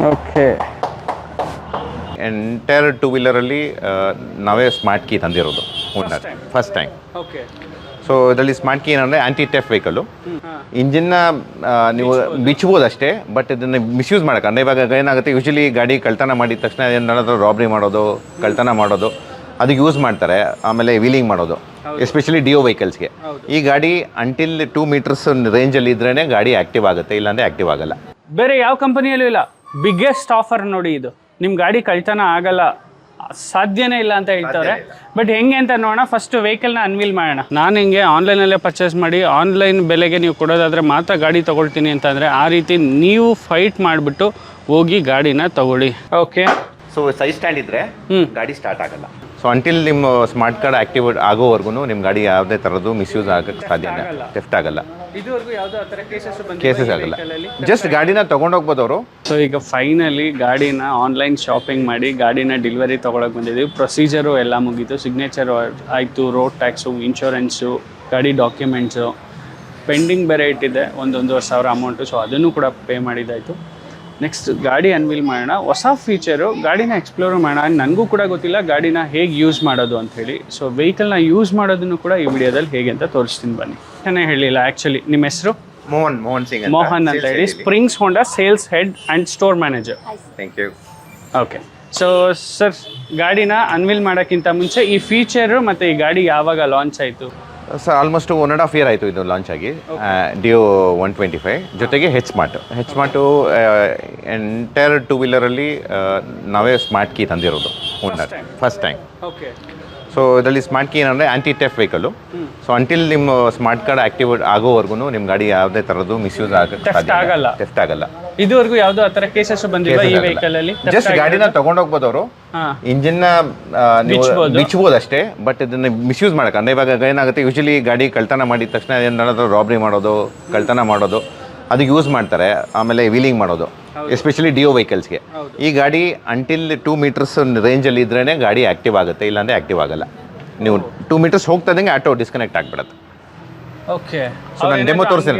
Okay. Entire two ವೀಲರಲ್ಲಿ ನಾವೇ smart key ತಂದಿರೋದು owner first time. Okay. So ಇದರಲ್ಲಿ ಸ್ಮಾರ್ಟ್ ಕೀ ಏನಂದರೆ ಆ್ಯಂಟಿ ಟೆಫ್ ವೆಹಿಕಲ್ಲು. ಇಂಜಿನ್ನ ನೀವು ಬಿಚ್ಬೋದು ಅಷ್ಟೇ, ಬಟ್ ಇದನ್ನು ಮಿಸ್ಯೂಸ್ ಮಾಡೋಕೆ ಅಂದರೆ ಇವಾಗ ಏನಾಗುತ್ತೆ, ಯೂಶಲಿ ಗಾಡಿ ಕಳ್ತನ ಮಾಡಿದ ತಕ್ಷಣ ಏನಾದರೂ ರಾಬ್ರಿ ಮಾಡೋದು, ಕಳ್ತನ ಮಾಡೋದು ಅದಕ್ಕೆ ಯೂಸ್ ಮಾಡ್ತಾರೆ. ಆಮೇಲೆ ವೀಲಿಂಗ್ ಮಾಡೋದು, ಎಸ್ಪೆಷಲಿ ಡಿಯೋ ವೆಹಿಕಲ್ಸ್ಗೆ. ಈ ಗಾಡಿ ಅಂಟಿಲ್ 2 ಮೀಟರ್ಸ್ ರೇಂಜಲ್ಲಿ ಇದ್ರೇ ಗಾಡಿ ಆ್ಯಕ್ಟಿವ್ ಆಗುತ್ತೆ, ಇಲ್ಲಾಂದರೆ ಆ್ಯಕ್ಟಿವ್ ಆಗಲ್ಲ. ಬೇರೆ ಯಾವ ಕಂಪನಿಯಲ್ಲೂ ಇಲ್ಲ. ಬಿಗ್ಗೆಸ್ಟ್ ಆಫರ್ ನೋಡಿ ಇದು. ನಿಮ್ಮ ಗಾಡಿ ಕಳ್ತನ ಆಗಲ್ಲ, ಸಾಧ್ಯನೇ ಇಲ್ಲ ಅಂತ ಹೇಳ್ತಾರೆ. ಬಟ್ ಹೆಂಗೆ ಅಂತ ನೋಡೋಣ. ಫಸ್ಟ್ ವೆಹಿಕಲ್ನ ಅನ್ವೀಲ್ ಮಾಡೋಣ. ನಾನು ಹಿಂಗೆ ಆನ್ಲೈನಲ್ಲೇ ಪರ್ಚೇಸ್ ಮಾಡಿ ಆನ್ಲೈನ್ ಬೆಲೆಗೆ ನೀವು ಕೊಡೋದಾದರೆ ಮಾತ್ರ ಗಾಡಿ ತೊಗೊಳ್ತೀನಿ ಅಂತಂದರೆ, ಆ ರೀತಿ ನೀವು ಫೈಟ್ ಮಾಡಿಬಿಟ್ಟು ಹೋಗಿ ಗಾಡಿನ ತಗೊಳ್ಳಿ. ಓಕೆ. ಸೊ ಸೈಡ್ ಸ್ಟ್ಯಾಂಡ್ ಇದ್ದರೆ ಗಾಡಿ ಸ್ಟಾರ್ಟ್ ಆಗಲ್ಲ. ಸೊ ಅಂಟಿಲ್ ನಿಮ್ಮ ಸ್ಮಾರ್ಟ್ ಕಾರ್ಡ್ ಆಕ್ಟಿವ್ ಆಗೋವರೆಗೂ ನಿಮ್ಮ ಗಾಡಿ ಯಾವುದೇ ಥರದ್ದು ಮಿಸ್ಯೂಸ್ ಆಗೋಕ್ಕೆ ಸಾಧ್ಯ ಇಲ್ಲ, ಥೆಫ್ಟ್ ಆಗಲ್ಲ, ಇದುವರೆಗೂ ಯಾವುದೋ ಆ ಥರ ಕೇಸಸ್ ಆಗಲ್ಲ. ಜಸ್ಟ್ ಗಾಡಿನ ತೊಗೊಂಡೋಗ್ಬೋದು ಅವರು. ಸೊ ಈಗ ಫೈನಲಿ ಗಾಡಿನ ಆನ್ಲೈನ್ ಶಾಪಿಂಗ್ ಮಾಡಿ ಗಾಡಿನ ಡೆಲಿವರಿ ತೊಗೊಳಕ್ಕೆ ಬಂದಿದ್ದೀವಿ. ಪ್ರೊಸೀಜರು ಎಲ್ಲ ಮುಗೀತು. ಸಿಗ್ನೇಚರು ಆಯಿತು, ರೋಡ್ ಟ್ಯಾಕ್ಸು, ಇನ್ಶೂರೆನ್ಸು, ಗಾಡಿ ಡಾಕ್ಯುಮೆಂಟ್ಸು ಪೆಂಡಿಂಗ್ ಬೇರೆ ಇಟ್ಟಿದೆ, 1,500 ಅಮೌಂಟು. ಸೊ ಅದನ್ನು ಕೂಡ ಪೇ ಮಾಡಿದ್ದಾಯಿತು. ನೆಕ್ಸ್ಟ್ ಗಾಡಿ ಅನ್ವೀಲ್ ಮಾಡೋಣ. ಹೊಸ ಫೀಚರು, ಗಾಡಿನ ಎಕ್ಸ್ಪ್ಲೋರ್ ಮಾಡೋಣ. ನನಗೂ ಕೂಡ ಗೊತ್ತಿಲ್ಲ ಗಾಡಿನ ಹೇಗೆ ಯೂಸ್ ಮಾಡೋದು ಅಂಥೇಳಿ. ಸೊ ವೆಹಿಕಲ್ನ ಯೂಸ್ ಮಾಡೋದನ್ನು ಕೂಡ ಈ ವಿಡಿಯೋದಲ್ಲಿ ಹೇಗೆ ಅಂತ ತೋರಿಸ್ತೀನಿ ಬನ್ನಿ. ಚೆನ್ನಾಗಿ ಹೇಳಿಲ್ಲ ಆ್ಯಕ್ಚುಲಿ. ನಿಮ್ಮ ಹೆಸರು? ಮೋಹನ್ ಸಿಂಗ್ ಮೋಹನ್ ಅಂತ ಹೇಳಿ, springs Honda sales head and store manager. Thank you. Okay. So sir, ಗಾಡಿನ ಅನ್ವೀಲ್ ಮಾಡೋಕ್ಕಿಂತ ಮುಂಚೆ ಈ ಫೀಚರು ಮತ್ತು ಈ ಗಾಡಿ ಯಾವಾಗ ಲಾಂಚ್ ಆಯಿತು? ಸರ್ ಆಲ್ಮೋಸ್ಟ್ 1.5 year ಆಯಿತು ಇದು ಲಾಂಚ್ ಆಗಿ. ಡಿಯೋ 125 ಜೊತೆಗೆ ಹೆಚ್ ಸ್ಮಾರ್ಟು ಎಂಟೈರ್ ಟೂ ವೀಲರಲ್ಲಿ ನಾವೇ ಸ್ಮಾರ್ಟ್ ಕೀ ತಂದಿರೋದು owner first time. Okay. So ಇದರಲ್ಲಿ ಸ್ಮಾರ್ಟ್ ಕೀ ಏನಂದರೆ anti theft vehicle. So until ನಿಮ್ಮ ಸ್ಮಾರ್ಟ್ ಕಾರ್ಡ್ ಆಕ್ಟಿವ್ ಆಗೋವರೆಗೂ ನಿಮ್ಮ ಗಾಡಿ ಯಾವುದೇ ಥರದ್ದು ಮಿಸ್ಯೂಸ್ ಆಗೋಕ್ಕೆ ಸಾಧ್ಯ ಆಗಲ್ಲ, ಥೆಫ್ಟ್ ಆಗಲ್ಲ. ಇದುವರೆಗೂ ಯಾವುದೋ ಆ ಥರ ಕೇಸಸ್ ಬಂದಿಲ್ಲ ಈ ವೆಹಿಕಲಲ್ಲಿ? ಜಸ್ಟ್ ಗಾಡಿನ ತೊಗೊಂಡೋಗ್ಬೋದು ಅವರು. ಇಂಜಿನ್ನ ಬಿಚ್ಬೋದು ಅಷ್ಟೇ, ಬಟ್ ಇದನ್ನು ಮಿಸ್ಯೂಸ್ ಮಾಡೋಕೆ ಅಂದರೆ ಇವಾಗ ಏನಾಗುತ್ತೆ, ಯೂಶಲಿ ಗಾಡಿ ಕಳ್ತನ ಮಾಡಿದ ತಕ್ಷಣ ಏನಾದರೂ ರಾಬ್ರಿ ಮಾಡೋದು, ಕಳ್ತನ ಮಾಡೋದು ಅದಕ್ಕೆ ಯೂಸ್ ಮಾಡ್ತಾರೆ. ಆಮೇಲೆ ವೀಲಿಂಗ್ ಮಾಡೋದು, ಎಸ್ಪೆಷಲಿ ಡಿಯೋ ವೆಹಿಕಲ್ಸ್ಗೆ. ಈ ಗಾಡಿ ಅಂಟಿಲ್ 2 ಮೀಟರ್ಸ್ ರೇಂಜಲ್ಲಿ ಇದ್ರೇ ಗಾಡಿ ಆ್ಯಕ್ಟಿವ್ ಆಗುತ್ತೆ, ಇಲ್ಲಾಂದರೆ ಆ್ಯಕ್ಟಿವ್ ಆಗಲ್ಲ. ನೀವು 2 ಮೀಟರ್ಸ್ ಹೋಗ್ತದಂಗೆ ಆಟೋ ಡಿಸ್ಕನೆಕ್ಟ್ ಆಗಿಬಿಡುತ್ತೆ. ಓಕೆ. ಸೊ ನಾನು ಡೆಮೋ ತೋರಿಸ್ತೀನಿ.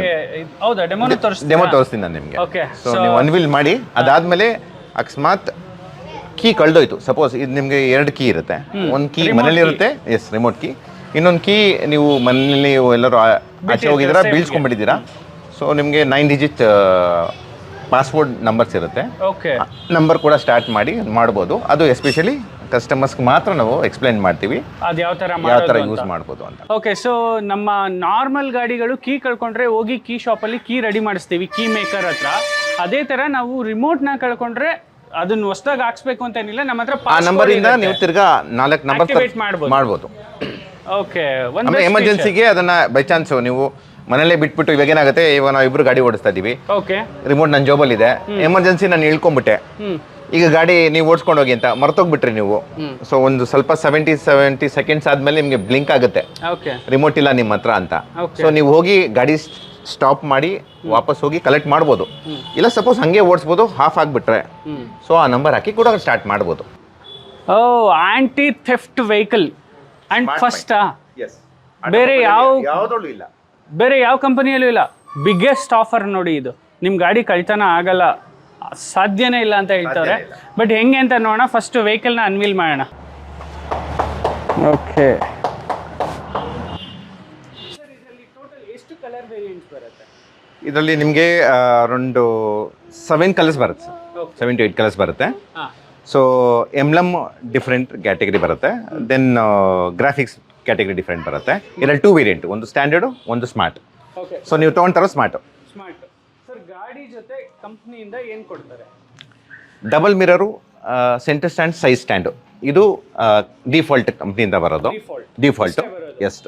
ಹೌದಾ? ಡೆಮೋ ತೋರಿಸ್ತೀನಿ ನಾನು ನಿಮಗೆ. ಓಕೆ. ಸೊ ನೀವು ಅನ್ವೀಲ್ ಮಾಡಿ, ಅದಾದಮೇಲೆ ಅಕಸ್ಮಾತ್ ಕೀ ಕಳೆದೋಯ್ತು, ಸಪೋಸ್ ಇದು ನಿಮಗೆ 2 ಕೀ ಇರುತ್ತೆ. ಒಂದು ಕೀ ಮನೇಲಿ ಇರುತ್ತೆ, ಎಸ್ ರಿಮೋಟ್ ಕೀ. ಇನ್ನೊಂದು ಕೀ ನೀವು ಮನೇಲಿ ಎಲ್ಲರೂ ಆಚೆ ಹೋಗಿದ್ದೀರಾ, ಬೀಳ್ಸ್ಕೊಂಡ್ಬಿಟ್ಟಿದ್ದೀರಾ. ಸೊ ನಿಮಗೆ 9 digit ಪಾಸ್ವರ್ಡ್ ನಂಬರ್ಸ್ ಇರುತ್ತೆ. ಓಕೆ. ನಂಬರ್ ಕೂಡ ಸ್ಟಾರ್ಟ್ ಮಾಡ್ಬೋದು. ಅದು ಎಸ್ಪೆಷಲಿ ಕಸ್ಟಮರ್ಸ್ಗೆ ಮಾತ್ರ ನಾವು ಎಕ್ಸ್ಪ್ಲೈನ್ ಮಾಡ್ತೀವಿ ಅದು ಯಾವ ಥರ ಯೂಸ್ ಮಾಡ್ಬೋದು ಅಂತ. ಓಕೆ. ಸೊ ನಮ್ಮ ನಾರ್ಮಲ್ ಗಾಡಿಗಳು ಕೀ ಕಳ್ಕೊಂಡ್ರೆ ಹೋಗಿ ಕೀ ಶಾಪಲ್ಲಿ ಕೀ ರೆಡಿ ಮಾಡಿಸ್ತೀವಿ ಕೀ ಮೇಕರ್ ಹತ್ರ. ಅದೇ ಥರ ನಾವು ರಿಮೋಟ್ನ ಕಳ್ಕೊಂಡ್ರೆ ಅದನ್ನ ಹೊಸದಾಗಿ ಹಾಕ್ಸ್ಬೇಕು ಅಂತ ಏನಿಲ್ಲ, ನಮ್ಮ ಹತ್ರ ಆ ನಂಬರಿಂದ ನೀವು ತಿರ್ಗಾ 4 ನಂಬರ್ ಮಾಡ್ಬೋದು. ಓಕೆ. ಒಂದು ಎಮರ್ಜೆನ್ಸಿಗೆ ಅದನ್ನ ಬೈ ಚಾನ್ಸ್ ನೀವು ಮನೇಲೆ ಬಿಟ್ಬಿಟ್ಟು, ಇವಾಗ ಏನಾಗುತ್ತೆ, ಇವಾಗ ನಾವು ಇಬ್ರು ಗಾಡಿ ಓಡಿಸ್ತಾ ಇದೀವಿ, ಓಕೆ, ರಿಮೋಟ್ ನನ್ನ ಜೋಬಲ್ ಇದೆ, ಎಮರ್ಜೆನ್ಸಿ ನಾನು ಇಳ್ಕೊಂಡ್ಬಿಟ್ಟೆ, ಈಗ ಗಾಡಿ ನೀವು ಓಡಿಸ್ಕೊಂಡು ಹೋಗಿ ಅಂತ ಮರ್ತೋಗ್ಬಿಟ್ರಿ ನೀವು. ಸೊ ಒಂದು ಸ್ವಲ್ಪ 70 ಸೆಕೆಂಡ್ಸ್ ಆದ್ಮೇಲೆ ನಿಮಗೆ ಬ್ಲಿಂಕ್ ಆಗುತ್ತೆ, ರಿಮೋಟ್ ಇಲ್ಲ ನಿಮ್ಮ ಹತ್ರ ಅಂತ. ಸೊ ನೀವು ಹೋಗಿ ಗಾಡಿ ಸ್ಟಾಪ್ ಮಾಡಿ ವಾಪಸ್ ಹೋಗಿ ಕಲೆಕ್ಟ್ ಮಾಡ್ಬೋದು. ಇಲ್ಲ ಸಪೋಸ್ ಹಂಗೆ ಓಡಿಸ್ಬೋದು, ಹಾಫ್ ಆಗಿಬಿಟ್ರೆ ಸೊ ಆ ನಂಬರ್ ಹಾಕಿ ಕೂಡ ಸ್ಟಾರ್ಟ್ ಮಾಡ್ಬೋದು. Oh, anti theft vehicle and first ಬೇರೆ ಯಾವ ಕಂಪನಿಯಲ್ಲೂ ಇಲ್ಲ. ಬಿಗ್ಗೆಸ್ಟ್ ಆಫರ್ ನೋಡಿ ಇದು. ನಿಮ್ಮ ಗಾಡಿ ಕಳ್ತನ ಆಗಲ್ಲ, ಸಾಧ್ಯನೇ ಇಲ್ಲ ಅಂತ ಹೇಳ್ತಾರೆ. ಬಟ್ ಹೆಂಗೆ ಅಂತ ನೋಡೋಣ. ಫಸ್ಟ್ ವೆಹಿಕಲ್ನ ಅನ್ವೀಲ್ ಮಾಡೋಣ. ಓಕೆ. ಇದರಲ್ಲಿ ನಿಮಗೆ ಅರೌಂಡ್ 7 ಕಲರ್ಸ್ ಬರುತ್ತೆ, 7 to 8 ಕಲರ್ಸ್ ಬರುತ್ತೆ. ಸೊ ಎಂಬ್ಲಮ್ ಡಿಫ್ರೆಂಟ್ ಕ್ಯಾಟಗರಿ ಬರುತ್ತೆ, ದೆನ್ ಗ್ರಾಫಿಕ್ಸ್ ಕ್ಯಾಟಗರಿ ಡಿಫ್ರೆಂಟ್ ಬರುತ್ತೆ. ಇದರಲ್ಲಿ 2 ವೇರಿಯಂಟ್, ಒಂದು ಸ್ಟ್ಯಾಂಡರ್ಡು, ಒಂದು ಸ್ಮಾರ್ಟ್. ಸೊ ನೀವು ತೊಗೊಂತಾರೋ ಸ್ಮಾರ್ಟ್. ಸರ್, ಗಾಡಿ ಜೊತೆ ಕಂಪ್ನಿಯಿಂದ ಏನು ಕೊಡ್ತಾರೆ? Double mirror, center stand, side stand. ಇದು ಡಿಫಾಲ್ಟ್ ಕಂಪ್ನಿಯಿಂದ ಬರೋದು. Default yes.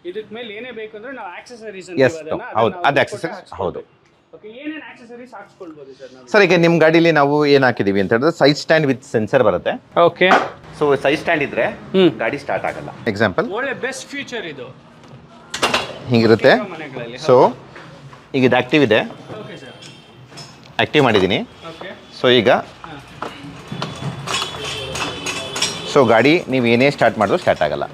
ಇದಕ್ಕೆ ಮೇಲೆ ಏನೇ ಬೇಕು ಅಂದ್ರೆ ನಾವು ಆಕ್ಸೆಸರೀಸ್ ಎಸ್, ಹೌದು, ಅದು ಆಕ್ಸೆಸರೀಸ್ ಹೌದು. ಓಕೆ. ಏನೇನು ಆಕ್ಸೆಸರೀಸ್ ಹಾಕ್ಸ್ಕೊಳ್ಬೋದು ಸರ್ ನಾವು? ಸರ್, ಈಗ ನಿಮ್ಮ ಗಾಡೀಲಿ ನಾವು ಏನು ಹಾಕಿದೀವಿ ಅಂತ ಹೇಳಿದ್ರೆ ಸೈಡ್ ಸ್ಟ್ಯಾಂಡ್ ವಿತ್ ಸೆನ್ಸರ್ ಬರುತ್ತೆ. ಓಕೆ. ಸೊ ಸೈಡ್ ಸ್ಟ್ಯಾಂಡ್ ಇದ್ರೆ ಗಾಡಿ ಸ್ಟಾರ್ಟ್ ಆಗಲ್ಲ. ಎಕ್ಸಾಂಪಲ್, ಒಳ್ಳೆ ಬೆಸ್ಟ್ ಫೀಚರ್ ಇದು. ಹಿಂಗಿರುತ್ತೆ. ಸೊ ಈಗ ಇದು ಆಕ್ಟಿವ್ ಇದೆ, ಓಕೆ ಸರ್, ಆಕ್ಟಿವ್ ಮಾಡಿದ್ದೀನಿ. ಓಕೆ. ಸೊ ಈಗ ಸೊ ಗಾಡಿ ನೀವು ಏನೇ ಸ್ಟಾರ್ಟ್ ಮಾಡಿದ್ರು ಸ್ಟಾರ್ಟ್ ಆಗಲ್ಲ,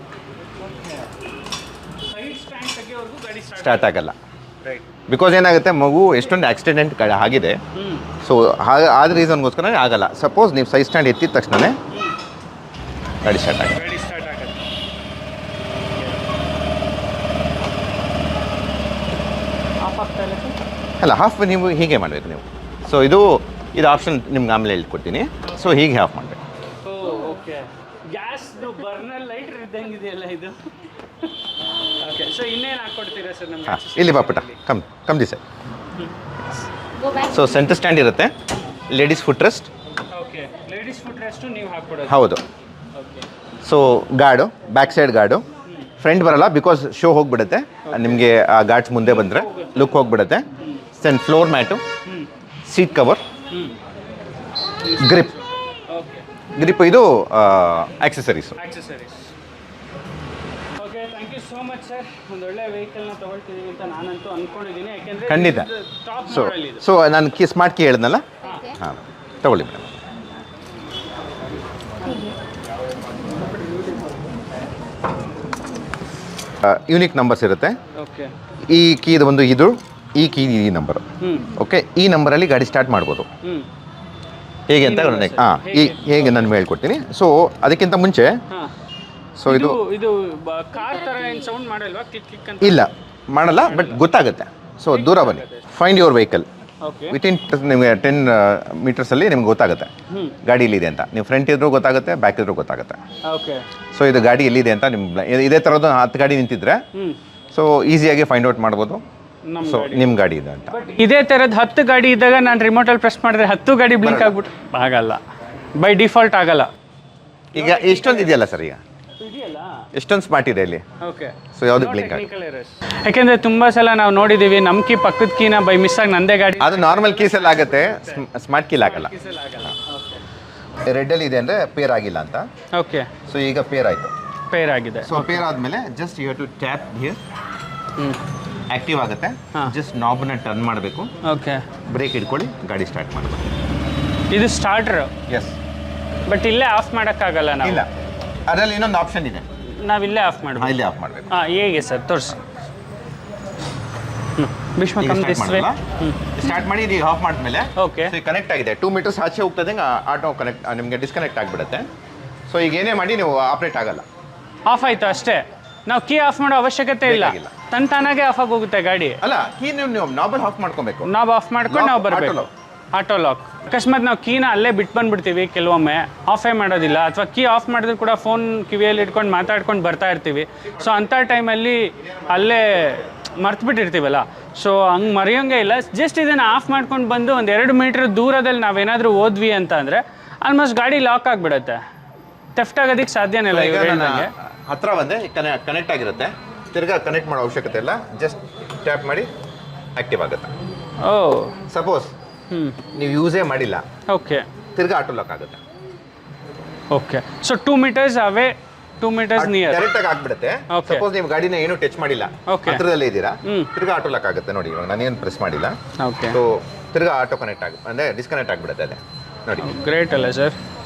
ಸೈಡ್ ಸ್ಟ್ಯಾಂಡ್ ತೆಗೆಯೋವರೆಗೂ ಗಾಡಿ ಸ್ಟಾರ್ಟ್ ಆಗಲ್ಲ. ರೈಟ್. ಬಿಕಾಸ್ ಏನಾಗುತ್ತೆ ಮಗು ಎಷ್ಟೊಂದು ಆಕ್ಸಿಡೆಂಟ್ ಆಗಿದೆ. ಸೊ ಆದ ರೀಸನ್ಗೋಸ್ಕರ ಆಗಲ್ಲ. ಸಪೋಸ್ ನೀವು ಸೈಡ್ ಸ್ಟ್ಯಾಂಡ್ ಎತ್ತಿದ ತಕ್ಷಣವೇ ಗಾಡಿ ಸ್ಟಾರ್ಟ್ ಆಗುತ್ತೆ. ಅಲ್ಲ, ಹಾಫ್ ನೀವು ಹೀಗೆ ಮಾಡಬೇಕು ನೀವು. ಸೊ ಇದು ಆಪ್ಷನ್ ನಿಮ್ಗೆ ಆಮೇಲೆ ಹೇಳ್ಕೊಡ್ತೀನಿ. ಸೊ ಹೀಗೆ ಆಫ್ ಮಾಡಬೇಕು. ಓಕೆ, ಗ್ಯಾಸ್ ಬರ್ನರ್ ಲೈಟರ್ ಇದ್ದಂಗೆ ಇದೆಯಲ್ಲ ಇದು. ಓಕೆ, ಸೊ ಇನ್ನೇನು ಹಾಕ್ಕೊಡ್ತೀರಾ ಸರ್ ನಮಗೆ? ಹಾಂ, ಇಲ್ಲಿ ಬಾಪುಟ come this. So centre stand ಇರುತ್ತೆ, ladies foot rest. Okay, ladies foot rest ನೀವು ಹಾಕ್ಕೊಡೋದು? ಹೌದು. Okay, so guard, back side guard, front ಬರಲ್ಲ ಬಿಕಾಸ್ ಶೋ ಹೋಗಿಬಿಡುತ್ತೆ ನಿಮಗೆ. ಆ ಗಾರ್ಡ್ಸ್ ಮುಂದೆ ಬಂದರೆ ಲುಕ್ ಹೋಗಿಬಿಡುತ್ತೆ. Then floor mat, seat cover, grip. Okay, grip ಇದು accessories. Okay, thank you so much sir. ಒಂದು ಒಳ್ಳೆ ವೆಹಿಕಲ್ನ ತೊಗೊಳ್ತಿದ್ದೀವಿ ಅಂತ ನಾನಂತೂ ಅಂದ್ಕೊಂಡಿದ್ದೀನಿ. ಯಾಕೆಂದರೆ ಖಂಡಿತ. ಸೊ ನಾನು ಸ್ಮಾರ್ಟ್ ಕೀ ಹೇಳಿದ್ನಲ್ಲ, ಹಾಂ ತಗೊಳ್ಳಿ ಮೇಡಮ್. ಯೂನಿಕ್ ನಂಬರ್ಸ್ ಇರುತ್ತೆ. ಓಕೆ, ಈ ಕೀದು ಒಂದು ಇದು, ಈ ಕೀ ಈ ನಂಬರು. ಓಕೆ, ಈ ನಂಬರಲ್ಲಿ ಗಾಡಿ ಸ್ಟಾರ್ಟ್ ಮಾಡ್ಬೋದು. ಹೇಗೆ ಅಂತ ಹಾಂ, ಹೇಗೆ ನಾನು ಹೇಳ್ಕೊಡ್ತೀನಿ. ಸೊ ಅದಕ್ಕಿಂತ ಮುಂಚೆ ಸೊ ಇದು ಕಾರ್ ಥರ ಏನು ಸೌಂಡ್ ಮಾಡಲ್ವಾ? ಕ್ಲಿಕ್ ಕ್ಲಿಕ್ ಅಂತ? ಇಲ್ಲ, ಮಾಡಲ್ಲ, ಬಟ್ ಗೊತ್ತಾಗುತ್ತೆ. ಸೊ ದೂರ ಬನ್ನಿ, find your vehicle. Okay, within ನಿಮಗೆ 10 ಮೀಟರ್ಸಲ್ಲಿ ನಿಮ್ಗೆ ಗೊತ್ತಾಗುತ್ತೆ ಗಾಡಿ ಎಲ್ಲಿದೆ ಅಂತ. ನೀವು ಫ್ರಂಟ್ ಇದ್ರೂ ಗೊತ್ತಾಗುತ್ತೆ, ಬ್ಯಾಕ್ ಇದ್ರೂ ಗೊತ್ತಾಗುತ್ತೆ. ಓಕೆ, ಸೊ ಇದು ಗಾಡಿ ಎಲ್ಲಿದೆ ಅಂತ ನಿಮ್ಗೆ ಇದೇ ಥರದ್ದು 10 ಗಾಡಿ ನಿಂತಿದ್ರೆ ಸೊ ಈಸಿಯಾಗಿ ಫೈಂಡ್ ಔಟ್ ಮಾಡ್ಬೋದು. ಸೊ ನಿಮ್ಮ ಗಾಡಿ ಇದೆ ಅಂತ. ಬಟ್ ಇದೇ ಥರದ್ದು 10 ಗಾಡಿ ಇದ್ದಾಗ ನಾನು ರಿಮೋಟಲ್ಲಿ ಪ್ರೆಸ್ ಮಾಡಿದ್ರೆ 10 ಗಾಡಿ ಬ್ಲಿಂಕ್ ಆಗ್ಬಿಟ್ಟು ಆಗಲ್ಲ, ಬೈ ಡಿಫಾಲ್ಟ್ ಆಗಲ್ಲ. ಈಗ ಎಷ್ಟೊಂದು ಇದೆಯಲ್ಲ ಸರ್, ಈಗ ಇದೆಯಲ್ಲ ಎಷ್ಟೊಂದು ಸ್ಮಾರ್ಟ್ ಇದೆ ಇಲ್ಲಿ. ಓಕೆ, ಸೊ ಯಾವುದು ಬ್ಲಿಂಕ್ ಆಗಿ. ಯಾಕೆಂದರೆ ತುಂಬ ಸಲ ನಾವು ನೋಡಿದ್ದೀವಿ ನಮ್ಮ ಕೀ ಪಕ್ಕದ ಕೀನ ಬೈ ಮಿಸ್ ಆಗಿ ನಂದೇ ಗಾಡಿ. ಅದು ನಾರ್ಮಲ್ ಕೀಸಲ್ಲಿ ಆಗುತ್ತೆ, ಸ್ಮಾರ್ಟ್ ಕೀಲ್ ಆಗಲ್ಲ. ರೆಡ್ಡಲ್ಲಿ ಇದೆ ಅಂದರೆ ಪೇರ್ ಆಗಿಲ್ಲ ಅಂತ. ಓಕೆ, ಸೊ ಈಗ ಪೇರ್ ಆಯಿತು, ಪೇರ್ ಆಗಿದೆ. ಸೊ ಪೇರ್ ಆದಮೇಲೆ just you have to tap here, active ಆಗುತ್ತೆ. ಜಸ್ಟ್ ನಾಬ್ನ ಟರ್ನ್ ಮಾಡಬೇಕು. ಓಕೆ, ಬ್ರೇಕ್ ಇಟ್ಕೊಳ್ಳಿ, ಗಾಡಿ ಸ್ಟಾರ್ಟ್ ಮಾಡಬೇಕು. ಇದು ಸ್ಟಾರ್ಟರ್. ಎಸ್, ಬಟ್ ಇಲ್ಲೇ ಆಫ್ ಮಾಡೋಕ್ಕಾಗಲ್ಲ ನಾವು. ಇಲ್ಲ, ಅದರಲ್ಲಿ ಇನ್ನೊಂದು ಆಪ್ಷನ್ ಇದೆ, ನಾವು ಇಲ್ಲೇ ಆಫ್ ಮಾಡಬೇಕು. ಇಲ್ಲೇ ಆಫ್ ಮಾಡಬೇಕು. ಹಾಂ, ಹೇಗೆ ಸರ್ ತೋರಿಸಿ. ಭೀಷ್ಮ ಸ್ಟಾರ್ಟ್ ಮಾಡಿ ಈಗ ಆಫ್ ಮಾಡಿದ್ಮೇಲೆ ಓಕೆ, ಕನೆಕ್ಟ್ ಆಗಿದೆ. 2 ಮೀಟರ್ಸ್ ಆಚೆ ಹೋಗ್ತದೆ, ಆಟೋ ಕನೆಕ್ಟ್ ನಿಮಗೆ ಡಿಸ್ಕನೆಕ್ಟ್ ಆಗಿಬಿಡುತ್ತೆ. ಸೊ ಈಗ ಏನೇ ಮಾಡಿ ನೀವು ಆಪ್ರೇಟ್ ಆಗಲ್ಲ, ಆಫ್ ಆಯಿತು ಅಷ್ಟೇ. ನಾವು ಕೀ ಆಫ್ ಮಾಡೋ ಅವಶ್ಯಕತೆ ಇಲ್ಲ, ತಾನಾಗೆ ಆಫ್ ಆಗಿ ಹೋಗುತ್ತೆ ಗಾಡಿ. ಅಲ್ಲ, ಕೀ ನೀವು ನಾಬಲ್ ಆಫ್ ಮಾಡ್ಕೊಬೇಕು. ನಾವು ಆಫ್ ಮಾಡ್ಕೊಂಡು ನಾವು ಬರಬೇಕು. Auto lock. ಅಕಸ್ಮಾತ್ ನಾವು ಕೀನ ಅಲ್ಲೇ ಬಿಟ್ಟು ಬಂದುಬಿಡ್ತೀವಿ, ಕೆಲವೊಮ್ಮೆ ಆಫೇ ಮಾಡೋದಿಲ್ಲ, ಅಥವಾ ಕೀ ಆಫ್ ಮಾಡಿದ್ರು ಕೂಡ ಫೋನ್ ಕಿವಿಯಲ್ಲಿ ಇಟ್ಕೊಂಡು ಮಾತಾಡ್ಕೊಂಡು ಬರ್ತಾ ಇರ್ತೀವಿ. ಸೊ ಅಂಥ ಟೈಮಲ್ಲಿ ಅಲ್ಲೇ ಮರ್ತ್ಬಿಟ್ಟಿರ್ತೀವಲ್ಲ, ಸೊ ಹಂಗೆ ಮರೆಯೋಂಗೆ ಇಲ್ಲ. ಜಸ್ಟ್ ಇದನ್ನು ಆಫ್ ಮಾಡ್ಕೊಂಡು ಬಂದು ಒಂದು 2 ಮೀಟ್ರ್ ದೂರದಲ್ಲಿ ನಾವೇನಾದರೂ ಹೋದ್ವಿ ಅಂತ ಅಂದರೆ ಆಲ್ಮೋಸ್ಟ್ ಗಾಡಿ ಲಾಕ್ ಆಗಿಬಿಡುತ್ತೆ, ಥೆಫ್ಟ್ ಆಗೋದಕ್ಕೆ ಸಾಧ್ಯನೇ ಇಲ್ಲ. ಇವ್ರಿಗೆ ಹತ್ರ ಬಂದೆ ಕನೆಕ್ಟ್ ಆಗಿರುತ್ತೆ, ತಿರ್ಗಾ ಕನೆಕ್ಟ್ ಮಾಡೋ ಅವಶ್ಯಕತೆ ಇಲ್ಲ. ಜಸ್ಟ್ ಟ್ಯಾಪ್ ಮಾಡಿ ಆ್ಯಕ್ಟಿವ್ ಆಗುತ್ತೆ. ಓ, ಸಪೋಸ್ ನೀವು ಯೂಸೇ ಮಾಡಿಲ್ಲ, ಓಕೆ, ತಿರ್ಗಾ ಆಟೋ ಲಾಕ್ ಆಗುತ್ತೆ. ಓಕೆ, ಸೊ 2 ಮೀಟರ್ಸ್ ಅವೇ, 2 ಮೀಟರ್ಸ್ ನಿಯರ್ ಡೈರೆಕ್ಟಾಗಿ ಆಗ್ಬಿಡುತ್ತೆ. ಸಪೋಸ್ ನೀವು ಗಾಡಿನ ಏನು ಟಚ್ ಮಾಡಿಲ್ಲ, ಹತ್ರದಲ್ಲೇ ಇದ್ದೀರಾ, ತಿರ್ಗಾ ಆಟೋ ಲಾಕ್ ಆಗುತ್ತೆ. ನೋಡಿ, ಇವಾಗ ನಾನೇನು ಪ್ರೆಸ್ ಮಾಡಿಲ್ಲ. ಓಕೆ, ಸೊ ತಿರ್ಗಾ ಆಟೋ ಕನೆಕ್ಟ್ ಆಗುತ್ತೆ, ಅಂದರೆ ಡಿಸ್ಕನೆಕ್ಟ್ ಆಗಿಬಿಡುತ್ತೆ ಅದೇ. ನೋಡಿ, ಗ್ರೇಟ್ ಅಲ್ಲ ಸರ್.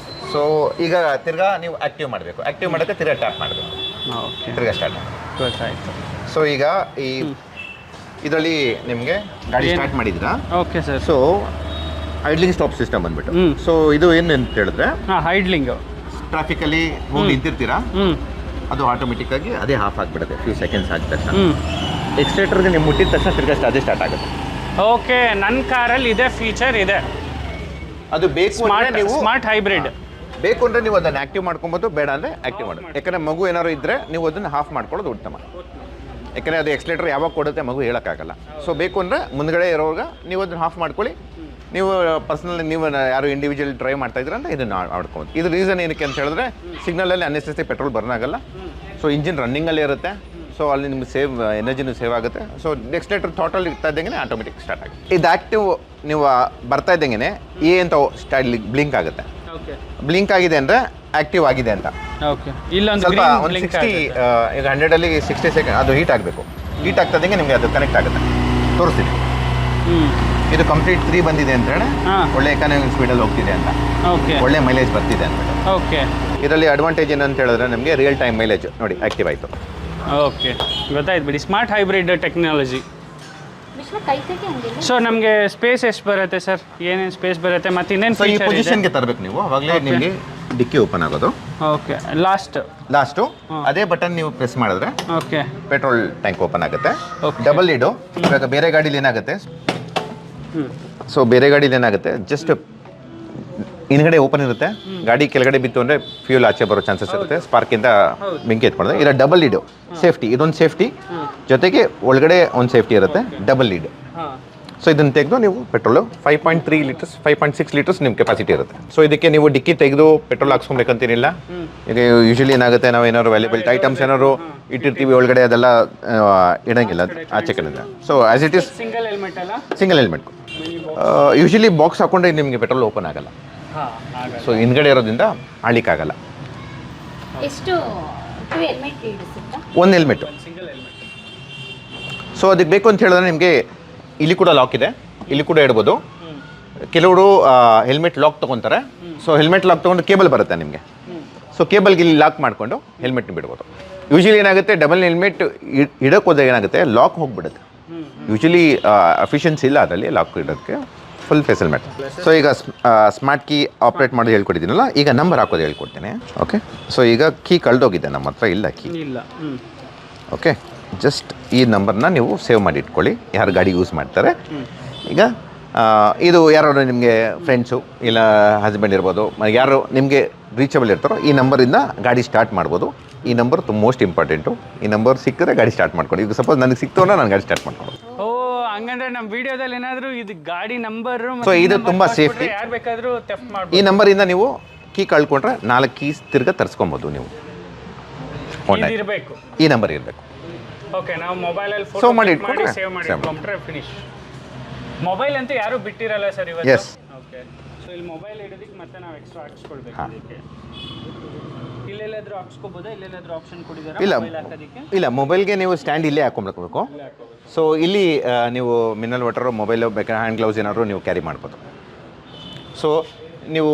ಸೊ ಈಗ ತಿರ್ಗಾ ನೀವು ಆ್ಯಕ್ಟಿವ್ ಮಾಡಬೇಕು. ಆ್ಯಕ್ಟಿವ್ ಮಾಡೋಕ್ಕೆ ತಿರ್ಗಾ ಟ್ಯಾಪ್ ಮಾಡಬೇಕು. ಓಕೆ, ತಿರ್ಗಾ ಸ್ಟಾರ್ಟ್ ಗೊತ್ತಾಯಿತು. ಸೊ ಈಗ ಈ ಇದರಲ್ಲಿ ನಿಮಗೆ ಗಾಡಿ ಸ್ಟಾರ್ಟ್ ಮಾಡಿದ್ರಾ? Okay sir. So idling stop system ಬಂದ್ಬಿಟ್ಟು. ಸೊ ಇದು ಏನು ಅಂತ ಹೇಳಿದ್ರೆ, ಐಡ್ಲಿಂಗ್ ಟ್ರಾಫಿಕಲ್ಲಿ ಹೋಗಿ ನಿಂತಿರ್ತೀರಾ, ಅದು ಆಟೋಮೆಟಿಕ್ ಆಗಿ ಅದೇ ಆಫ್ ಆಗಿಬಿಡುತ್ತೆ ಫ್ಯೂ ಸೆಕೆಂಡ್ಸ್ ಆಗಿದ ತಕ್ಷಣ. ಎಕ್ಸ್ಲೇಟರ್ಗೆ ನೀವು ಮುಟ್ಟಿದ ತಕ್ಷಣ ತಿರ್ಗಾ ಅದೇ ಸ್ಟಾರ್ಟ್ ಆಗುತ್ತೆ. ಓಕೆ, ನನ್ನ ಕಾರಲ್ಲಿ ಇದೇ ಫೀಚರ್ ಇದೆ. ಅದು ಬೇಕು ಅಂದರೆ ನೀವು ಸ್ಮಾರ್ಟ್ ಹೈಬ್ರಿಡ್ ಬೇಕು ಅಂದರೆ ನೀವು ಅದನ್ನು ಆ್ಯಕ್ಟಿವ್ ಮಾಡ್ಕೊಬೋದು, ಬೇಡ ಅಂದರೆ ಆ್ಯಕ್ಟಿವ್ ಮಾಡೋದು. ಯಾಕಂದರೆ ಮಗು ಏನಾದ್ರು ಇದ್ದರೆ ನೀವು ಅದನ್ನು ಆಫ್ ಮಾಡ್ಕೊಳ್ಳೋದು ಉತ್ತಮ. ಯಾಕಂದರೆ ಅದು ಎಕ್ಸ್ಲೇಟರ್ ಯಾವಾಗ ಕೊಡುತ್ತೆ ಮಗು ಹೇಳೋಕ್ಕಾಗಲ್ಲ. ಸೊ ಬೇಕು ಅಂದರೆ ಮುಂದ್ಗಡೆ ಇರೋವಾಗ ನೀವು ಅದನ್ನು ಆಫ್ ಮಾಡ್ಕೊಳ್ಳಿ. ನೀವು ಪರ್ಸನಲ್ ನೀವು ಯಾರು ಇಂಡಿವಿಜುವಲ್ ಡ್ರೈವ್ ಮಾಡ್ತಾ ಇದ್ದೀರ ಅಂತ ಇದನ್ನು ಆಡ್ಕೊಬೋದು. ಇದು ರೀಸನ್ ಏನಕ್ಕೆ ಅಂತ ಹೇಳಿದ್ರೆ, ಸಿಗ್ನಲಲ್ಲಿ ಅನ್ನೆಸೆಸರಿ ಪೆಟ್ರೋಲ್ ಬರ್ನ್ ಆಗಲ್ಲ. ಸೊ ಇಂಜಿನ್ ರನ್ನಿಂಗಲ್ಲೇ ಇರುತ್ತೆ. ಸೊ ಅಲ್ಲಿ ನಿಮ್ಗೆ ಎನರ್ಜಿನೂ ಸೇವ್ ಆಗುತ್ತೆ. ಸೊ ಎಕ್ಸ್ಲೇಟರ್ ಥಾಟಲ್ಲಿ ಇರ್ತಾ ಇದ್ದಂಗೆ ಆಟೋಮೆಟಿಕ್ ಸ್ಟಾರ್ಟ್ ಆಗುತ್ತೆ. ಇದು ಆ್ಯಕ್ಟಿವ್ ನೀವು ಬರ್ತಾ ಇದ್ದಂಗೆ ಎ ಅಂತ ಸ್ಟಾರ್ಟ್ ಬ್ಲಿಂಕ್ ಆಗುತ್ತೆ. ಬ್ಲಿಂಕ್ ಆಗಿದೆ ಅಂದರೆ ಆ್ಯಕ್ಟಿವ್ ಆಗಿದೆ ಅಂತ. ಸ್ವಲ್ಪ ಒಂದು 60 ಈಗ 100ಅಲ್ಲಿ 60 ಸೆಕೆಂಡ್ ಅದು ಹೀಟ್ ಆಗಬೇಕು. ಹೀಟ್ ಆಗ್ತಾ ಇದ್ದಂಗೆ ನಿಮಗೆ ಅದು ಕನೆಕ್ಟ್ ಆಗುತ್ತೆ. ತೋರಿಸ್ತೀನಿ. ಇದು ಕಂಪ್ಲೀಟ್ 3 ಬಂದಿದೆ ಅಂತ ಹೇಳಿ, ಒಳ್ಳೆ ಎಕಾನಮಿಕ್ ಸ್ಪೀಡಲ್ಲಿ ಹೋಗ್ತಿದೆ ಅಂತ, ಒಳ್ಳೆ ಮೈಲೇಜ್ ಬರ್ತಿದೆ ಅಂತ. ಓಕೆ, ಇದರಲ್ಲಿ ಅಡ್ವಾಂಟೇಜ್ ಏನಂತ ಹೇಳಿದ್ರೆ ನಮಗೆ ರಿಯಲ್ ಟೈಮ್ ಮೈಲೇಜ್ ನೋಡಿ ಆ್ಯಕ್ಟಿವ್ ಆಯಿತು. ಓಕೆ, ಗೊತ್ತಾಯ್ತು ಬಿಡಿ. ಸ್ಮಾರ್ಟ್ ಹೈಬ್ರಿಡ್ ಟೆಕ್ನಾಲಜಿ ಸೊ ನಮಗೆ ಸ್ಪೇಸ್ ಎಷ್ಟು ಬರುತ್ತೆ ಸರ್, ಏನೇನು ಸ್ಪೇಸ್ ಬರುತ್ತೆ ಮತ್ತು ಇನ್ನೇನು ಸೊ ಈ ಪೊಸಿಷನ್ಗೆ ತರಬೇಕು ನೀವು, ಅವಾಗಲೇ ನಿಮಗೆ ಡಿಕ್ಕಿ ಓಪನ್ ಆಗೋದು. ಓಕೆ, ಲಾಸ್ಟು ಅದೇ ಬಟನ್ ನೀವು ಪ್ರೆಸ್ ಮಾಡಿದ್ರೆ ಓಕೆ ಪೆಟ್ರೋಲ್ ಟ್ಯಾಂಕ್ ಓಪನ್ ಆಗುತ್ತೆ. Double lead. ಇವಾಗ ಬೇರೆ ಗಾಡೀಲಿ ಏನಾಗುತ್ತೆ, ಸೊ ಬೇರೆ ಗಾಡೀಲಿ ಏನಾಗುತ್ತೆ, ಜಸ್ಟ್ ಹಿಂದ್ಗಡೆ ಓಪನ್ ಇರುತ್ತೆ, ಗಾಡಿ ಕೆಳಗಡೆ ಬಿತ್ತು ಅಂದರೆ ಫ್ಯೂಲ್ ಆಚೆ ಬರೋ ಚಾನ್ಸಸ್ ಇರುತ್ತೆ, ಸ್ಪಾರ್ಕಿಂದ ಬೆಂಕಿ ಎತ್ಕೊಳ್ಳೋದು. ಇಲ್ಲ ಡಬಲ್ ಲೀಡು ಸೇಫ್ಟಿ, ಇದೊಂದು ಸೇಫ್ಟಿ ಜೊತೆಗೆ ಒಳಗಡೆ ಒಂದು ಸೇಫ್ಟಿ ಇರುತ್ತೆ, ಡಬಲ್ ಲೀಡ್. ಸೊ ಇದನ್ನು ತೆಗೆದು ನೀವು ಪೆಟ್ರೋಲು 5.3 ಲೀಟರ್ಸ್ 5.6 ಲೀಟರ್ಸ್ ನಿಮ್ಮ ಕೆಪಾಸಿಟಿ ಇರುತ್ತೆ. ಸೊ ಇದಕ್ಕೆ ನೀವು ಡಿಕ್ಕಿ ತೆಗೆದು ಪೆಟ್ರೋಲ್ ಹಾಕ್ಸ್ಕೊಬೇಕಂತೇನಿಲ್ಲ. ಈಗ ಯೂಶಲಿ ಏನಾಗುತ್ತೆ, ನಾವು ಏನಾದ್ರು ವ್ಯಾಲ್ಯೂಬಲ್ ಐಟಮ್ಸ್ ಏನಾದ್ರು ಇಟ್ಟಿರ್ತೀವಿ ಒಳಗಡೆ, ಅದೆಲ್ಲ ಇಡಂಗಿಲ್ಲ ಆಚೆ ಕಡೆಯಿಂದ. So as it is single helmet. Usually box ಹಾಕೊಂಡ್ರೆ ನಿಮಗೆ ಪೆಟ್ರೋಲ್ ಓಪನ್ ಆಗಲ್ಲ. ಸೊ ಹಿಂದ್ಗಡೆ ಇರೋದ್ರಿಂದ ಆಳಿಕ್ಕಾಗಲ್ಲ. ಒಂದು ಹೆಲ್ಮೆಟ್ಟು. ಸೊ ಅದಕ್ಕೆ ಬೇಕು ಅಂತ ಹೇಳಿದ್ರೆ ನಿಮಗೆ ಇಲ್ಲಿ ಕೂಡ ಲಾಕ್ ಇದೆ, ಇಲ್ಲಿ ಕೂಡ ಇಡ್ಬೋದು. ಕೆಲವರು ಹೆಲ್ಮೆಟ್ ಲಾಕ್ ತೊಗೊತಾರೆ. ಸೊ ಹೆಲ್ಮೆಟ್ ಲಾಕ್ ತೊಗೊಂಡು ಕೇಬಲ್ ಬರುತ್ತೆ ನಿಮಗೆ. ಸೊ ಕೇಬಲ್ಗೆ ಇಲ್ಲಿ ಲಾಕ್ ಮಾಡಿಕೊಂಡು ಹೆಲ್ಮೆಟ್ನ ಬಿಡ್ಬೋದು. ಯೂಶಲಿ ಏನಾಗುತ್ತೆ, ಡಬಲ್ ಹೆಲ್ಮೆಟ್ ಇಡೋಕೆ ಹೋದಾಗ ಏನಾಗುತ್ತೆ, ಲಾಕ್ ಹೋಗಿಬಿಡುತ್ತೆ. ಯೂಶಲಿ ಅಫಿಷಿಯನ್ಸಿ ಇಲ್ಲ ಅದರಲ್ಲಿ ಲಾಕ್ ಇಡೋದಕ್ಕೆ. Full face helmet. ಸೊ ಈಗ ಸ್ಮಾರ್ಟ್ ಕೀ ಆಪ್ರೇಟ್ ಮಾಡೋದು ಹೇಳ್ಕೊಟ್ಟಿದ್ದೀನಲ್ಲ, ಈಗ ನಂಬರ್ ಹಾಕೋದು ಹೇಳ್ಕೊಡ್ತೀನಿ. ಓಕೆ, ಸೊ ಈಗ ಕೀ ಕಳೆದೋಗಿದೆ, ನಮ್ಮ ಹತ್ರ ಇಲ್ಲ ಕೀ. ಓಕೆ, ಜಸ್ಟ್ ಈ ನಂಬರ್ನ ನೀವು ಸೇವ್ ಮಾಡಿ ಇಟ್ಕೊಳ್ಳಿ, ಯಾರು ಗಾಡಿ ಯೂಸ್ ಮಾಡ್ತಾರೆ. ಈಗ ಇದು ಯಾರು ನಿಮಗೆ ಫ್ರೆಂಡ್ಸು ಇಲ್ಲ ಹಸ್ಬೆಂಡ್ ಇರ್ಬೋದು, ಯಾರು ನಿಮಗೆ ರೀಚಬಲ್ ಇರ್ತಾರೋ ಈ ನಂಬರಿಂದ ಗಾಡಿ ಸ್ಟಾರ್ಟ್ ಮಾಡ್ಬೋದು. ಈ ನಂಬರ್ ಮೋಸ್ಟ್ ಇಂಪಾರ್ಟೆಂಟು. ಈ ನಂಬರ್ ಸಿಕ್ಕಿದ್ರೆ ಗಾಡಿ ಸ್ಟಾರ್ಟ್ ಮಾಡ್ಕೊಂಡು. ಈಗ ಸಪೋಸ್ ನನಗೆ ಸಿಕ್ತು ಅಂದ್ರೆ ನಾನು ಗಾಡಿ ಸ್ಟಾರ್ಟ್ ಮಾಡ್ಕೊಂಡು. ಹಂಗಂದ್ರೆ ನಮ್ಮ ವಿಡಿಯೋದಲ್ಲಿ ಏನಾದರೂ ಇದು ಗಾಡಿ ನಂಬರ್, ಸೊ ಇದು ತುಂಬ ಸೇಫ್ಟಿ. ಯಾರು ಬೇಕಾದರೂ ಥೆಫ್ಟ್ ಮಾಡ್ಬೋದು. ಈ ನಂಬರಿಂದ ನೀವು ಕೀ ಕಳ್ಕೊಂಡ್ರೆ 4 ಕೀಸ್ ತಿರ್ಗಾ ತರಿಸ್ಕೊಬೋದು ನೀವು. ಇರಬೇಕು, ಈ ನಂಬರ್ ಇರಬೇಕು. ಓಕೆ, ನಾವು ಮೊಬೈಲಲ್ಲಿ ಫೋಟೋ ಮಾಡಿ ಸೇವ್ ಮಾಡಿ ಇಟ್ಕೊಂಡ್ರೆ ಫಿನಿಶ್. ಮೊಬೈಲ್ ಅಂತೂ ಯಾರು ಬಿಟ್ಟಿರಲ್ಲ ಸರ್ ಇವತ್ತು. ಎಸ್. ಓಕೆ, ಸೊ ಇಲ್ಲಿ ಮೊಬೈಲ್ ಇಡೋದಕ್ಕೆ ಮತ್ತೆ ನಾವು ಎಕ್ಸ್ಟ್ರಾ ಹಾಕ್ಸ್ಕೊಳ್ಬೇಕು. ಅದಕ್ಕೆ ಇಲ್ಲೆಲ್ಲಾದ್ರೂ ಹಾಕ್ಸ್ಕೋಬೋದಾ, ಇಲ್ಲೆಲ್ಲಾದ್ರೂ ಆಪ್ಷನ್ ಕೊಟ್ಟಿದ್ದಾರೆ ಮೊಬೈಲ್ ಹಾಕೋದಕ್ಕೆ? ಇಲ್ಲ, ಮೊಬೈಲ್ಗೆ ನೀವು ಸ್ಟ್ಯಾಂಡ್ ಇಲ್ಲೇ ಹಾಕೊಂಡ್ಬೇಕು. ಸೊ ಇಲ್ಲಿ ನೀವು ಮಿನರಲ್ ವಾಟರು, ಮೊಬೈಲು ಬೇಕಾದ್ರೆ ಹ್ಯಾಂಡ್ ಗ್ಲೌಸ್ ಏನಾದ್ರು ನೀವು ಕ್ಯಾರಿ ಮಾಡ್ಬೋದು. ಸೊ ನೀವು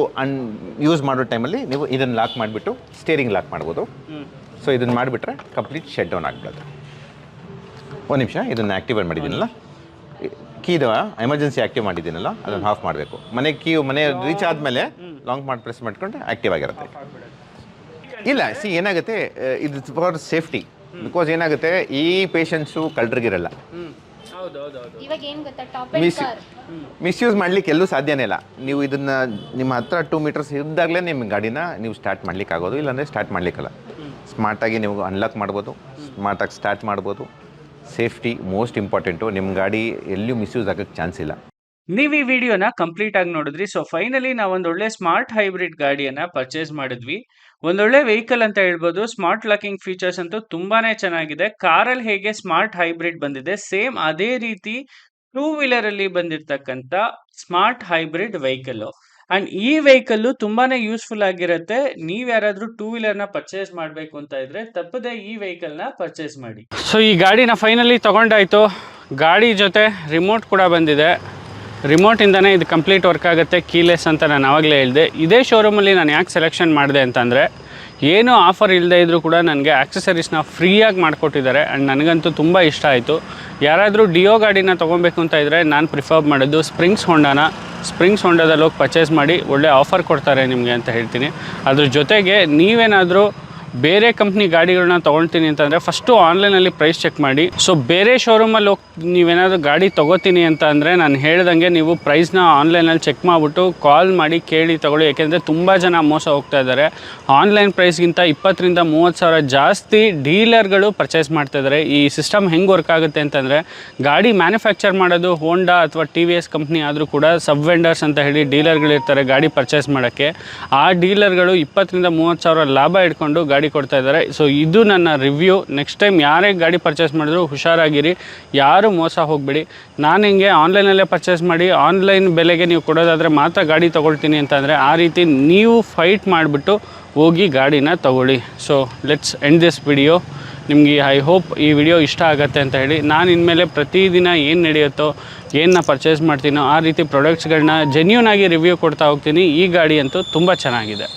ಯೂಸ್ ಮಾಡೋ ಟೈಮಲ್ಲಿ ನೀವು ಇದನ್ನು ಲಾಕ್ ಮಾಡಿಬಿಟ್ಟು ಸ್ಟೇರಿಂಗ್ ಲಾಕ್ ಮಾಡ್ಬೋದು. ಸೊ ಇದನ್ನು ಮಾಡಿಬಿಟ್ರೆ ಕಂಪ್ಲೀಟ್ ಶಟ್ ಡೌನ್ ಆಗಿಬಿಡುತ್ತೆ. ಒಂದು ನಿಮಿಷ, ಇದನ್ನು ಆ್ಯಕ್ಟಿವೇಟ್ ಮಾಡಿದ್ದೀನಲ್ಲ, ಕೀದ ಎಮರ್ಜೆನ್ಸಿ ಆ್ಯಕ್ಟಿವ್ ಮಾಡಿದ್ದೀನಲ್ಲ, ಅದನ್ನು ಆಫ್ ಮಾಡಬೇಕು. ಮನೆ ರೀಚ್ ಆದಮೇಲೆ ಲಾಂಗ್ ಮಾಡಿ ಪ್ರೆಸ್ ಮಾಡ್ಕೊಂಡ್ರೆ ಆ್ಯಕ್ಟಿವ್ ಆಗಿರುತ್ತೆ. ಇಲ್ಲ, ಏನಾಗುತ್ತೆ, ಇದು ಫಾರ್ ಸೇಫ್ಟಿ. ಬಿಕಾಸ್ ಏನಾಗುತ್ತೆ, ಈ ಪೇಷಂಟ್ಸು ಕಳ್ಳರಿಗಿರಲ್ಲ, ಮಿಸ್ಯೂಸ್ ಮಾಡ್ಲಿಕ್ಕೆ ಎಲ್ಲೂ ಸಾಧ್ಯನೇ ಇಲ್ಲ. ನೀವು ಇದನ್ನು ನಿಮ್ಮ ಹತ್ರ 2 ಮೀಟರ್ಸ್ ಇದ್ದಾಗಲೇ ನಿಮ್ಮ ಗಾಡಿನ ನೀವು ಸ್ಟಾರ್ಟ್ ಮಾಡ್ಲಿಕ್ಕೆ ಆಗೋದು, ಇಲ್ಲಾಂದರೆ ಸ್ಟಾರ್ಟ್ ಮಾಡಲಿಕ್ಕಲ್ಲ. ಸ್ಮಾರ್ಟಾಗಿ ನೀವು ಅನ್ಲಾಕ್ ಮಾಡ್ಬೋದು, ಸ್ಮಾರ್ಟಾಗಿ ಸ್ಟಾರ್ಟ್ ಮಾಡ್ಬೋದು. Safety most important. ನಿಮ್ಮ ಗಾಡಿ ಎಲ್ಲೂ ಮಿಸ್ಯೂಸ್ ಆಗೋಕ್ಕೆ ಚಾನ್ಸ್ ಇಲ್ಲ. ನೀವು ಈ ವಿಡಿಯೋನ ಕಂಪ್ಲೀಟ್ ಆಗಿ ನೋಡಿದ್ರಿ. ಸೊ ಫೈನಲಿ ನಾವು ಒಂದೊಳ್ಳೆ ಸ್ಮಾರ್ಟ್ ಹೈಬ್ರಿಡ್ ಗಾಡಿಯನ್ನ ಪರ್ಚೇಸ್ ಮಾಡಿದ್ವಿ. ಒಂದೊಳ್ಳೆ ವೆಹಿಕಲ್ ಅಂತ ಹೇಳ್ಬೋದು. ಸ್ಮಾರ್ಟ್ ಲಾಕಿಂಗ್ ಫೀಚರ್ಸ್ ಅಂತೂ ತುಂಬಾನೇ ಚೆನ್ನಾಗಿದೆ. ಕಾರಲ್ಲಿ ಹೇಗೆ ಸ್ಮಾರ್ಟ್ ಹೈಬ್ರಿಡ್ ಬಂದಿದೆ, ಸೇಮ್ ಅದೇ ರೀತಿ 2 ವೀಲರ್ ಅಲ್ಲಿ ಬಂದಿರತಕ್ಕಂಥ ಸ್ಮಾರ್ಟ್ ಹೈಬ್ರಿಡ್ ವೆಹಿಕಲ್. ಅಂಡ್ ಈ ವೆಹಿಕಲ್ ತುಂಬಾನೇ ಯೂಸ್ಫುಲ್ ಆಗಿರುತ್ತೆ. ನೀವ್ ಯಾರಾದ್ರೂ 2 ವೀಲರ್ನ ಪರ್ಚೇಸ್ ಮಾಡಬೇಕು ಅಂತ ಇದ್ರೆ ತಪ್ಪದೆ ಈ ವೆಹಿಕಲ್ ನ ಪರ್ಚೇಸ್ ಮಾಡಿ. ಸೊ ಈ ಗಾಡಿನ ಫೈನಲಿ ತಗೊಂಡಾಯ್ತು. ಗಾಡಿ ಜೊತೆ ರಿಮೋಟ್ ಕೂಡ ಬಂದಿದೆ. ರಿಮೋಟಿಂದನೇ ಇದು ಕಂಪ್ಲೀಟ್ ವರ್ಕ್ ಆಗುತ್ತೆ, ಕೀಲೆಸ್ ಅಂತ ನಾನು ಆವಾಗಲೇ ಹೇಳಿದೆ. ಇದೇ ಶೋರೂಮಲ್ಲಿ ನಾನು ಯಾಕೆ ಸೆಲೆಕ್ಷನ್ ಮಾಡಿದೆ ಅಂತಂದರೆ, ಏನೂ ಆಫರ್ ಇಲ್ಲದೆ ಇದ್ದರೂ ಕೂಡ ನನಗೆ ಆಕ್ಸೆಸರೀಸ್ನ ಫ್ರೀಯಾಗಿ ಮಾಡಿಕೊಟ್ಟಿದ್ದಾರೆ. ಆ್ಯಂಡ್ ನನಗಂತೂ ತುಂಬ ಇಷ್ಟ ಆಯಿತು. ಯಾರಾದರೂ ಡಿಯೋ ಗಾಡಿನ ತೊಗೊಬೇಕು ಅಂತ ಇದ್ದರೆ ನಾನು ಪ್ರಿಫರ್ ಮಾಡೋದು ಸ್ಪ್ರಿಂಗ್ಸ್ ಹೋಂಡಾದಲ್ಲಿ ಹೋಗಿ ಪರ್ಚೇಸ್ ಮಾಡಿ, ಒಳ್ಳೆ ಆಫರ್ ಕೊಡ್ತಾರೆ ನಿಮಗೆ ಅಂತ ಹೇಳ್ತೀನಿ. ಅದ್ರ ಜೊತೆಗೆ ನೀವೇನಾದರೂ ಬೇರೆ ಕಂಪ್ನಿ ಗಾಡಿಗಳನ್ನ ತೊಗೊಳ್ತೀನಿ ಅಂತಂದರೆ ಫಸ್ಟು ಆನ್ಲೈನಲ್ಲಿ ಪ್ರೈಸ್ ಚೆಕ್ ಮಾಡಿ. ಸೊ ಬೇರೆ ಶೋರೂಮಲ್ಲಿ ಹೋಗಿ ನೀವೇನಾದರೂ ಗಾಡಿ ತೊಗೋತೀನಿ ಅಂತ ಅಂದರೆ ನಾನು ಹೇಳ್ದಂಗೆ ನೀವು ಪ್ರೈಸ್ನ ಆನ್ಲೈನಲ್ಲಿ ಚೆಕ್ ಮಾಡಿಬಿಟ್ಟು ಕಾಲ್ ಮಾಡಿ ಕೇಳಿ ತೊಗೊಳ್ಳಿ. ಏಕೆಂದರೆ ತುಂಬ ಜನ ಮೋಸ ಹೋಗ್ತಾ ಇದ್ದಾರೆ. ಆನ್ಲೈನ್ ಪ್ರೈಸ್ಗಿಂತ 20,000 to 30,000 ಜಾಸ್ತಿ ಡೀಲರ್ಗಳು ಪರ್ಚೇಸ್ ಮಾಡ್ತಾಯಿದ್ದಾರೆ. ಈ ಸಿಸ್ಟಮ್ ಹೆಂಗೆ ವರ್ಕ್ ಆಗುತ್ತೆ ಅಂತಂದರೆ, ಗಾಡಿ ಮ್ಯಾನುಫ್ಯಾಕ್ಚರ್ ಮಾಡೋದು ಹೋಂಡಾ ಅಥವಾ TVS ಕಂಪ್ನಿ ಆದರೂ ಕೂಡ ಸಬ್ ವೆಂಡರ್ಸ್ ಅಂತ ಹೇಳಿ ಡೀಲರ್ಗಳಿರ್ತಾರೆ ಗಾಡಿ ಪರ್ಚೇಸ್ ಮಾಡೋಕ್ಕೆ. ಆ ಡೀಲರ್ಗಳು 20,000 to 30,000 ಲಾಭ ಇಟ್ಕೊಂಡು ಗಾಡಿ ಕೊಡ್ತಾ ಇದ್ದಾರೆ. ಸೊ ಇದು ನನ್ನ ರಿವ್ಯೂ. ನೆಕ್ಸ್ಟ್ ಟೈಮ್ ಯಾರೇ ಗಾಡಿ ಪರ್ಚೇಸ್ ಮಾಡಿದ್ರು ಹುಷಾರಾಗಿರಿ, ಯಾರು ಮೋಸ ಹೋಗಬೇಡಿ. ನಾನು ಹಿಂಗೆ ಆನ್ಲೈನಲ್ಲೇ ಪರ್ಚೇಸ್ ಮಾಡಿ ಆನ್ಲೈನ್ ಬೆಲೆಗೆ ನೀವು ಕೊಡೋದಾದರೆ ಮಾತ್ರ ಗಾಡಿ ತೊಗೊಳ್ತೀನಿ ಅಂತಂದರೆ, ಆ ರೀತಿ ನೀವು ಫೈಟ್ ಮಾಡಿಬಿಟ್ಟು ಹೋಗಿ ಗಾಡಿನ ತೊಗೊಳ್ಳಿ. So let's end this video. ನಿಮಗೆ ಐ ಹೋಪ್ ಈ ವಿಡಿಯೋ ಇಷ್ಟ ಆಗುತ್ತೆ ಅಂತ ಹೇಳಿ. ನಾನು ಇನ್ಮೇಲೆ ಪ್ರತಿದಿನ ಏನು ನಡೆಯುತ್ತೋ, ಏನನ್ನ ಪರ್ಚೇಸ್ ಮಾಡ್ತೀನೋ ಆ ರೀತಿ ಪ್ರಾಡಕ್ಟ್ಸ್ಗಳನ್ನ ಜೆನ್ಯೂನ್ ಆಗಿ ರಿವ್ಯೂ ಕೊಡ್ತಾ ಹೋಗ್ತೀನಿ. ಈ ಗಾಡಿ ಅಂತೂ ತುಂಬ ಚೆನ್ನಾಗಿದೆ.